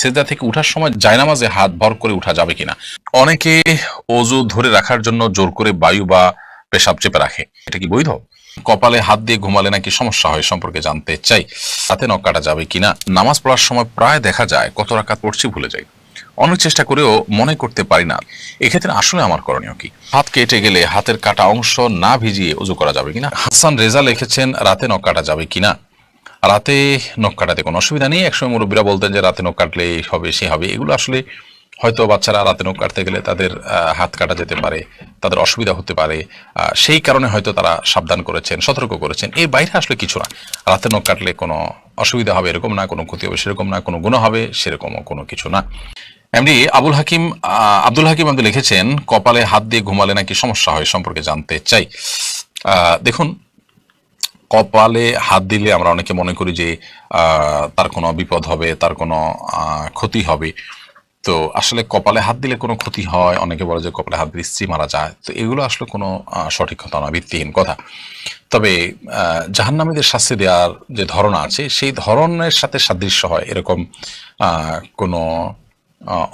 সেজদা থেকে উঠার সময় জায়নামাজে হাত ভর করে উঠা যাবে কিনা। অনেকে ওযু ধরে রাখার জন্য জোর করে বায়ু বা পেশাব চেপে রাখে, এটা কি বৈধ? কপালে হাত দিয়ে ঘুমালে নাকি সমস্যা হয়, সম্পর্কে জানতে চাই। হাতে নখ কাটা যাবে কিনা। নামাজ পড়ার সময় প্রায় দেখা যায় কত রাকাত পড়ছি ভুলে যাই, অনেক চেষ্টা করেও মনে করতে পারি না। এক্ষেত্রে আসলে আমার করণীয় কি? হাত কেটে গেলে হাতের কাটা অংশ না ভিজিয়ে ওযু করা যাবে কিনা। হাসান রেজা লিখেছেন রাতে নখ কাটা যাবে কিনা। রাতে নখ কাটাতে কোনো অসুবিধা নেই। একসময় মুরব্বীরা বলতেন যে রাতে নখ কাটলে হবে সে হবে, এগুলো আসলে হয়তো বাচ্চারা রাতে নখ কাটতে গেলে তাদের হাত কাটা যেতে পারে, তাদের অসুবিধা হতে পারে, সেই কারণে হয়তো তারা সাবধান করেছেন, সতর্ক করেছেন। এর বাইরে আসলে কিছু না। রাতে নখ কাটলে কোনো অসুবিধা হবে এরকম না, কোনো ক্ষতি হবে সেরকম না, কোনো গুনাহ হবে সেরকমও কোনো কিছু না। এমনি আব্দুল হাকিম আপনি লিখেছেন কপালে হাত দিয়ে ঘুমালে নাকি সমস্যা হয়, সম্পর্কে জানতে চাই। দেখুন, কপালে হাত দিলে আমরা অনেকে মনে করি যে তার কোনো বিপদ হবে, তার কোনো ক্ষতি হবে। তো আসলে কপালে হাত দিলে কোনো ক্ষতি হয়, অনেকে বলে যে কপালে হাত দিলে স্ত্রী মারা যায়। তো এগুলো আসলে কোনো সঠিক কথা না, ভিত্তিহীন কথা। তবে জাহান্নামীদের শাস্তি দেওয়ার যে ধরন আছে সেই ধরনের সাথে সাদৃশ্য হয় এরকম কোনো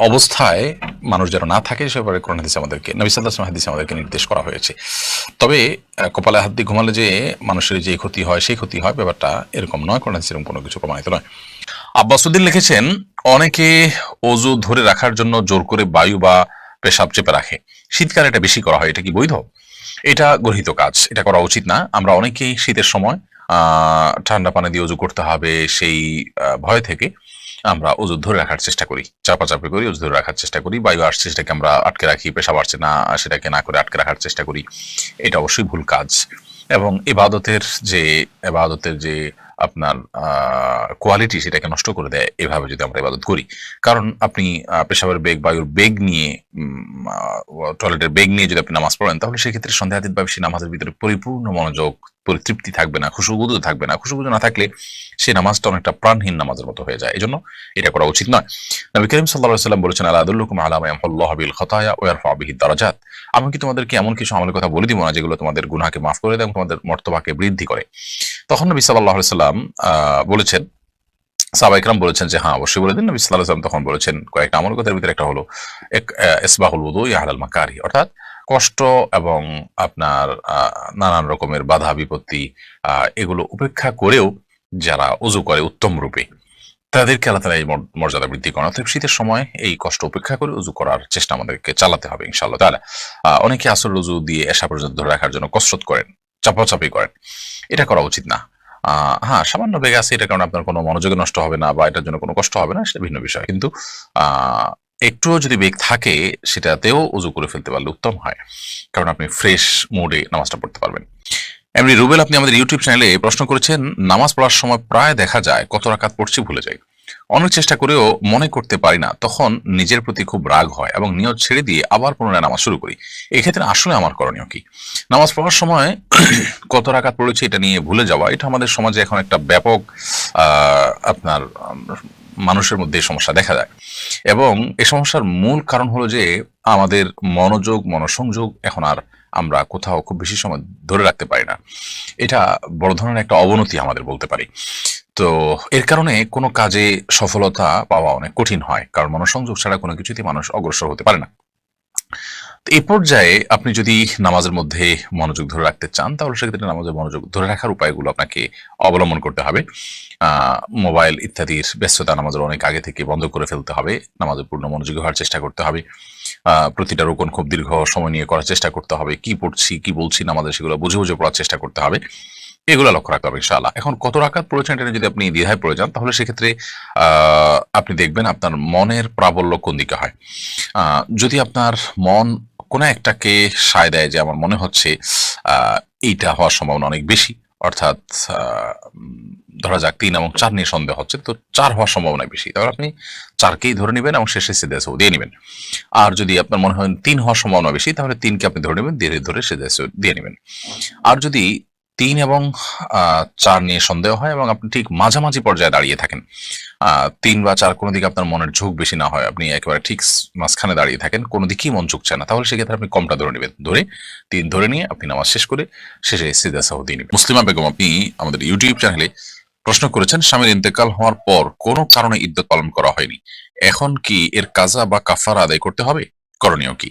অবস্থায় মানুষ যেন না থাকে, সে ব্যাপারে কোরআন হাদিসে আমাদেরকে, নবী সাল্লাল্লাহু আলাইহি ওয়াসাল্লাম হাদিসে আমাদেরকে নির্দেশ করা হয়েছে। তবে কপালে হাত দিয়ে ঘুমালে যে মানুষের যে ক্ষতি হয় সেই ক্ষতি হয়, ব্যাপারটা এরকম নয়, কোরআন হাদিসে এরকম কোনো কিছু প্রমাণিত নয়। আব্বাসুদ্দিন লিখেছেন অনেকে ওযু ধরে রাখার জন্য জোর করে বায়ু বা পেশাব চেপে রাখে, শীতকালে এটা বেশি করা হয়, এটা কি বৈধ? এটা গর্হিত কাজ, এটা করা উচিত না। আমরা অনেকেই শীতের সময় ঠান্ডা পানি দিয়ে ওযু করতে হবে সেই ভয় থেকে আমরা ওযু ধরে রাখার চেষ্টা করি, চাপাচাপি করি, ওযু ধরে রাখার চেষ্টা করি, বায়ু আসছে সেটাকে আমরা আটকে রাখি, পেশাব আসছে না সেটাকে না করে আটকে রাখার চেষ্টা করি। এটা অবশ্যই ভুল কাজ এবং ইবাদতের যে আপনার কোয়ালিটি সেটাকে নষ্ট করে দেয় এভাবে যদি আমরা ইবাদত করি। কারণ আপনি পেশাবের বেগ, বায়ুর বেগ নিয়ে, টয়লেটের বেগ নিয়ে যদি আপনি নামাজ পড়েন, তাহলে সেক্ষেত্রে সন্দেহাতীতভাবে সেই নামাজের ভিতরে পরিপূর্ণ মনোযোগ, পরিতৃপ্তি থাকবে না, খুশুখুদু থাকবে না। খুশুখুদু না থাকলে সেই নামাজটা অনেকটা প্রাণহীন নামাজের মতো হয়ে যায়। এজন্য এটা করা উচিত নয়। নবী করিম সাল্লাল্লাহু আলাইহি ওয়াসাল্লাম বলেছেন, আলা আদুল্লুকুম আলা মা ইয়ামহুল্লাহু বিল খাতায়া ওয়া ইয়ারফাউ বিহি দারাজাত। আমি কি তোমাদেরকে এমন কিছু আমলের কথা বলে দিব না যেগুলো তোমাদের গুনাহকে মাফ করে দেয় এবং তোমাদের মর্তবাকে বৃদ্ধি করে? তখন নবী সাল্লাল্লাহু আলাইহি ওয়াসাল্লাম বলেছেন, সাহাবায়ে কেরাম বলেছেন যে হ্যাঁ অবশ্যই বলে দিন। নবী সাল্লাল্লাহু আলাইহি ওয়াসাল্লাম তখন বলেছেন কয়েকটা আমলের কথার ভিতরে একটা হলো ইসবাহুল উযুই আলাল মাকারি, অর্থাৎ কষ্ট এবং আপনার নানান রকমের বাধা বিপত্তি এগুলো উপেক্ষা করেও যারা ওযু করে উত্তম রূপে, তাদেরকে আল্লাহ তাআলা এই মর্যাদা বৃদ্ধি করেন। অতএব শীতের সময় এই কষ্ট উপেক্ষা করে উযু করার চেষ্টা আমাদেরকে চালাতে হবে ইনশাআল্লাহ তাআলা। অনেকে আসর উযু দিয়ে এশা পর্যন্ত ধরে রাখার জন্য কসরত করেন, চাপাচাপি করেন, এটা করা উচিত না। হ্যাঁ, সামান্য বেগ আছে, এটার কারণে আপনার কোনো মনোযোগ নষ্ট হবে না বা এটার জন্য কোনো কষ্ট হবে না, সেটা ভিন্ন বিষয়। কিন্তু একটুও যদি বেগ থাকে সেটাতেও উযু করে ফেলতে পারলে উত্তম হয়, কারণ আপনি ফ্রেশ মুডে নামাজটা পড়তে পারবেন। এমনি রুবেল আপনি আমাদের ইউটিউব চ্যানেলে প্রশ্ন করেছেন, নামাজ পড়ার সময় প্রায় দেখা যায় কত রাকাত পড়ছি ভুলে যাই, অনেক চেষ্টা করেও মনে করতে পারি না, তখন নিজের প্রতি খুব রাগ হয় এবং নিয়ত ছেড়ে দিয়ে আবার পুনরায় নামাজ শুরু করি। এক্ষেত্রে আসলে আমার করণীয় কি? নামাজ পড়ার সময় কত রাকাত পড়েছি এটা নিয়ে ভুলে যাওয়া, এটা আমাদের সমাজে এখন একটা ব্যাপক আপনার মানুষের মধ্যে এই সমস্যা দেখা যায় এবং এই সমস্যার মূল কারণ হলো যে আমাদের মনোসংযোগ এখন আর আমরা কোথাও খুব বেশি সময় ধরে রাখতে পারি না। এটা বড় ধরনের একটা অবনতি আমাদের বলতে পারি। তো এর কারণে কোনো কাজে সফলতা পাওয়া অনেক কঠিন হয়, কারণ মনোসংযোগ ছাড়া কোনো কিছুতেই মানুষ অগ্রসর হতে পারে না। তো এই পর্যায়ে আপনি যদি নামাজের মধ্যে মনোযোগ ধরে রাখতে চান, তাহলে সেক্ষেত্রে নামাজের মনোযোগ ধরে রাখার উপায়গুলো আপনাকে অবলম্বন করতে হবে। মোবাইল ইত্যাদির ব্যস্ততা নামাজের অনেক আগে থেকে বন্ধ করে ফেলতে হবে, নামাজে পূর্ণ মনোযোগী হওয়ার চেষ্টা করতে হবে। প্রতিটা রুকুন খুব দীর্ঘ সময় নিয়ে করার চেষ্টা করতে হবে, কি পড়ছি কি বলছি নামাজে সেগুলো বুঝে বুঝে পড়ার চেষ্টা করতে হবে, এগুলো লক্ষ্য রাখতে হবে ইনশাআল্লাহ। এখন কত রাকাত পড়েছেন এটা যদি আপনি দ্বিধায় পড়ে যান, তাহলে সেক্ষেত্রে আপনি দেখবেন আপনার মনের প্রাবল্য কোন দিকে হয়। যদি আপনার মন কোনো একটাকে সায় দেয় যে আমার মনে হচ্ছে এইটা হওয়ার সম্ভাবনা অনেক বেশি, অর্থাৎ ধরা যাক ৩ এবং ৪ নিয়ে সন্দেহ হচ্ছে, তো ৪ হওয়ার সম্ভাবনা বেশি, তাহলে আপনি ৪কেই ধরে নেবেন এবং শেষে সিজদা সাহু দিয়ে নেবেন। আর যদি আপনার মনে হয় ৩ হওয়ার সম্ভাবনা বেশি, তাহলে ৩কে আপনি ধরে নেবেন, ধীরে ধরে সিজদা সাহু দিয়ে নেবেন। আর যদি ৩ এবং ৪ নিয়ে সন্দেহ হয় এবং আপনি ঠিক মাঝামাঝি পর্যায়ে দাঁড়িয়ে থাকেন, ৩ বা ৪ কোনো দিকে আপনার মনের ঝোঁক বেশি না হয়, আপনি একেবারে ঠিক মাঝখানে দাঁড়িয়ে থাকেন, কোনো দিকেই মন ঝুঁকছে না, তাহলে সেক্ষেত্রে আপনি কমটা ধরে নেবেন, ধরে ৩ ধরে নিয়ে আপনি নামাজ শেষ করে শেষে সিজদা সাহু দিয়ে নেবেন। মুসলিমা বেগম আপনি আমাদের ইউটিউব চ্যানেলে প্রশ্ন করেছেন, স্বামীর ইন্তেকাল হওয়ার পর কোনো কারণে ইদ্যত পালন করা হয়নি, এখন কি এর কাজা বা কাফারা আদায় করতে হবে? করণীয় কি?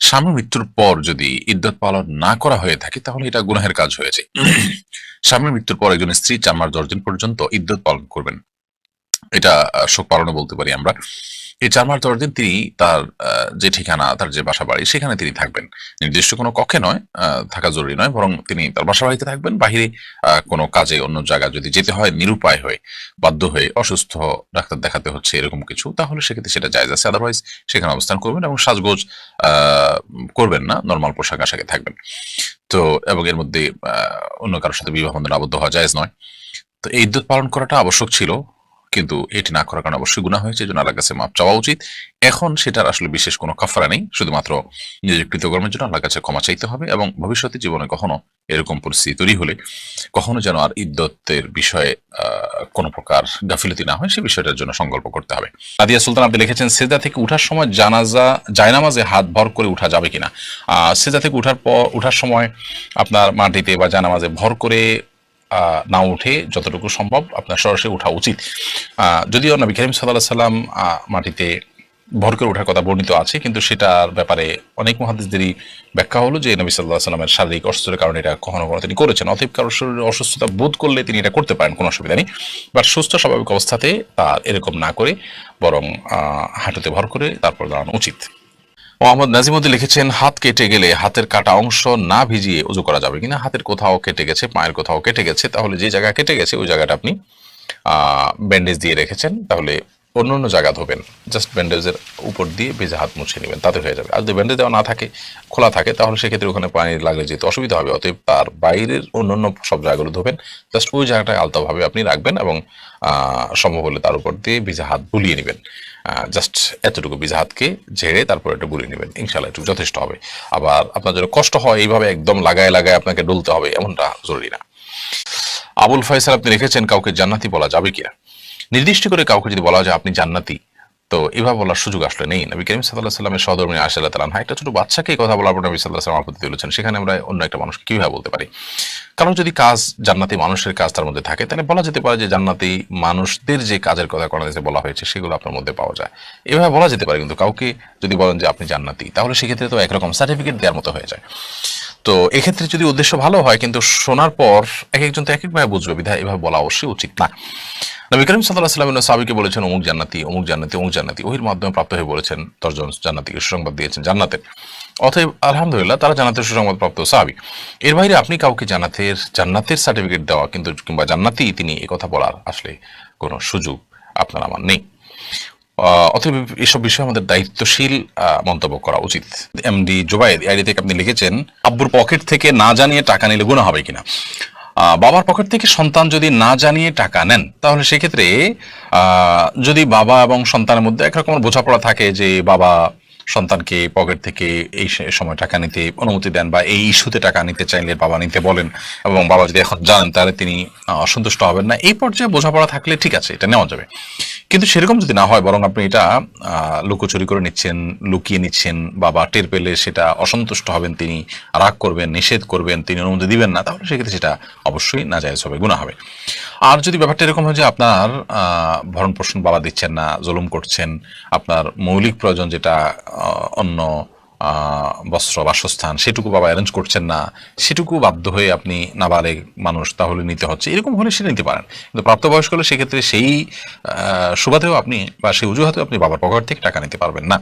স্বামী মৃত্যুর পর যদি ইদ্যত পালন না করা হয়ে থাকে তাহলে এটা গুনাহের কাজ হয়েছে। স্বামীর মৃত্যুর পর একজন স্ত্রী 4 মাস 10 দিন পর্যন্ত ইদ্যত পালন করবেন। এটা শোক পালনও বলতে পারি আমরা। এই 4 মাস 10 দিন তিনি তার যে ঠিকানা, তার যে বাসা বাড়ি সেখানে তিনি থাকবেন। নির্দিষ্ট কোনো কক্ষে নয়, থাকা জরুরি নয়, বরং তিনি তার বাসা বাড়িতে থাকবেন। বাহিরে কোনো কাজে অন্য জায়গায় যদি যেতে হয় নিরুপায় হয়ে, বাধ্য হয়ে, অসুস্থ, ডাক্তার দেখাতে হচ্ছে এরকম কিছু, তাহলে সেক্ষেত্রে সেটা জায়েজ আছে। আদারওয়াইজ সেখানে অবস্থান করবেন এবং সাজগোজ আ করবেন না, নরমাল পোশাক আশাকে থাকবেন। তো এবং এর মধ্যে অন্য কারো সাথে বিবাহ বন্ধনে আবদ্ধ হওয়া জায়েজ নয়। তো এই ইদ্যত পালন করাটা আবশ্যক ছিল, কিন্তু এটি না করার কারণে অবশ্যই গুনাহ হয়েছে, এজন্য আল্লাহর কাছে মাফ চাওয়া উচিত। এখন সেটার আসলে বিশেষ কোনো কাফারা নেই, শুধুমাত্র নিজের কৃতকর্মের জন্য আল্লাহর কাছে ক্ষমা চাইতে হবে এবং ভবিষ্যতে জীবনে কখনো এরকম পরিস্থিতি তৈরি হলে কখনো যেন আর ইদ্যতের বিষয়ে কোনো প্রকার গাফিলতি না হয়, সে বিষয়টার জন্য সংকল্প করতে হবে। নাদিয়া সুলতান আপনি লিখেছেন, সেজদা থেকে উঠার সময় জায়নামাজে হাত ভর করে উঠা যাবে কিনা? সেজদা থেকে উঠার সময় আপনার মাটিতে বা জায়নামাজে ভর করে না উঠে যতটুকু সম্ভব আপনার সরাসরি ওঠা উচিত। যদিও নবী করিম সাল্লাল্লাহু আলাইহি সাল্লাম মাটিতে ভর করে ওঠার কথা বর্ণিত আছে, কিন্তু সেটার ব্যাপারে অনেক মুহাদ্দিসদেরই ব্যাখ্যা হলো যে নবী সাল্লাল্লাহু আলাইহি সাল্লামের শারীরিক অসুস্থতার কারণে এটা কখনো কখনো তিনি করেছেন। অতএব কারোর শরীরে অসুস্থতা বোধ করলে তিনি এটা করতে পারেন, কোনো অসুবিধা নেই। বাট সুস্থ স্বাভাবিক অবস্থাতে তার এরকম না করে বরং হাঁটুতে ভর করে তারপর দাঁড়ানো উচিত। মোহাম্মদ নাজিমুদ্দিন লিখেছেন, হাত কেটে গেলে হাতের কাটা অংশ না ভিজিয়ে উজু করা যাবে কিনা? হাতের কোথাও কেটে গেছে, পায়ের কোথাও কেটে গেছে, তাহলে যে জায়গা কেটে গেছে ওই জায়গাটা আপনি ব্যান্ডেজ দিয়ে রেখেছেন, তাহলে অন্য অন্য জায়গা ধোবেন, জাস্ট ব্যান্ডেজের উপর দিয়ে ভেজে হাত মুছে নেবেন, তাতে হয়ে যাবে। আর যদি ব্যান্ডেজ দেওয়া না থাকে, খোলা থাকে, তাহলে সেক্ষেত্রে ওখানে পানি লাগলে যেতে অসুবিধা হবে। অতএব তার বাইরের অন্য অন্য সব জায়গাগুলো ধোবেন, জাস্ট ওই জায়গাটায় আলতাভাবে আপনি রাখবেন এবং সম্ভব হলে তার উপর দিয়ে ভিজে হাত বুলিয়ে নেবেন। জাস্ট এতটুকু ভিজে হাতকে ঝেড়ে তারপর একটু বুলিয়ে নেবেন, ইনশাল্লাহ একটু যথেষ্ট হবে। আবার আপনার জন্য কষ্ট হয় এইভাবে একদম লাগায় লাগায় আপনাকে ডলতে হবে, এমনটা জরুরি না। আবুল ফয়সাল আপনি লিখেছেন, কাউকে জান্নাতি বলা যাবে কিনা? নির্দিষ্ট করে কাউকে যদি বলা যায় আপনি জান্নাতি, তো এভাবে বলার সুযোগ আসলে নেই। নবী করিম সাল্লাল্লাহু আলাইহি সাল্লামের সহধর্মিণী আয়েশা রাদিয়াল্লাহু আনহা একটা ছোট বাচ্চাকে কথা বলার পর নবী সাল্লাল্লাহু আলাইহি সাল্লাম আপত্তি তুলেছেন, সেখানে আমরা অন্য একটা মানুষকে কিভাবে বলতে পারি? কারণ যদি কাজ জান্নাতি মানুষের কাজ তার মধ্যে থাকে, তাহলে বলা যেতে পারে যে জান্নাতি মানুষদের যে কাজের কথা কোরআনে বলা হয়েছে সেগুলো আপনার মধ্যে পাওয়া যায়, এভাবে বলা যেতে পারে। কিন্তু কাউকে যদি বলেন যে আপনি জান্নাতি, তাহলে সেক্ষেত্রে তো একরকম সার্টিফিকেট দেওয়ার মতো হয়ে যায়। তো এক্ষেত্রে যদি উদ্দেশ্য ভালো হয়, কিন্তু শোনার পর এক একজন তো এক একভাবে বুঝবে, বিধায় এভাবে বলা অবশ্যই উচিত না। নবী করিম সাল্লাল্লাহু আলাইহি ওয়াসাল্লাম সাহাবীকে বলেছেন অমুক জান্নাতি, অমুক জান্নাতি, অমুক জান্নাতি, ওহির মাধ্যমে প্রাপ্ত হয়ে বলেছেন 10 জন জান্নাতীকে সুসংবাদ দিয়েছেন জান্নাতের। অতএব আলহামদুলিল্লাহ তারা জান্নাতের সুসংবাদ প্রাপ্ত সাহাবী। এর বাইরে আপনি কাউকে জান্নাতের সার্টিফিকেট দেওয়া কিংবা জান্নাতি তিনি একথা বলার আসলে কোনো সুযোগ আপনার আমার নেই। অতএব এসব বিষয়ে আমাদের দায়িত্বশীল মন্তব্য করা উচিত। এমডি জুবায়েদ আইডি থেকে আপনি লিখেছেন, আব্বুর পকেট থেকে না জানিয়ে টাকা নিলে গুনাহ হবে কিনা? বাবার পকেট থেকে সন্তান যদি না জানিয়ে টাকা নেন, তাহলে সেক্ষেত্রে যদি বাবা এবং সন্তানের মধ্যে একরকমের বোঝাপড়া থাকে যে বাবা সন্তানকে পকেট থেকে এই সময় টাকা নিতে অনুমতি দেন বা এই ইস্যুতে টাকা নিতে চাইলে বাবা নিতে বলেন, এবং বাবা যদি এখন জানেন তাহলে তিনি অসন্তুষ্ট হবেন না, এই পর্যায়ে বোঝাপড়া থাকলে ঠিক আছে, এটা নেওয়া যাবে। কিন্তু সেরকম যদি না হয়, বরং আপনি এটা লুকোচুরি করে নিচ্ছেন, লুকিয়ে নিচ্ছেন, বাবা টের পেলে সেটা অসন্তুষ্ট হবেন, তিনি রাগ করবেন, নিষেধ করবেন, তিনি অনুমতি দিবেন না, তাহলে সেক্ষেত্রে সেটা অবশ্যই নাজায়েজ হবে, গুনাহ হবে। আর যদি ব্যাপারটা এরকম হয় যে আপনার ভরণ পোষণ বাবা দিচ্ছেন না, জুলুম করছেন, আপনার মৌলিক প্রয়োজন যেটা অন্য বস্ত্র, বাসস্থান, সেটুকু বাবা অ্যারেঞ্জ করছেন না, সেটুকু বাধ্য হয়ে আপনি নাবালেগ মানুষ তাহলে নিতে হচ্ছে, এরকম হলে সেটা নিতে পারেন। কিন্তু প্রাপ্তবয়স্ক হলে সেক্ষেত্রে সেই সুবাদেও আপনি বা সেই অজুহাতেও আপনি বাবার পকেট থেকে টাকা নিতে পারবেন না।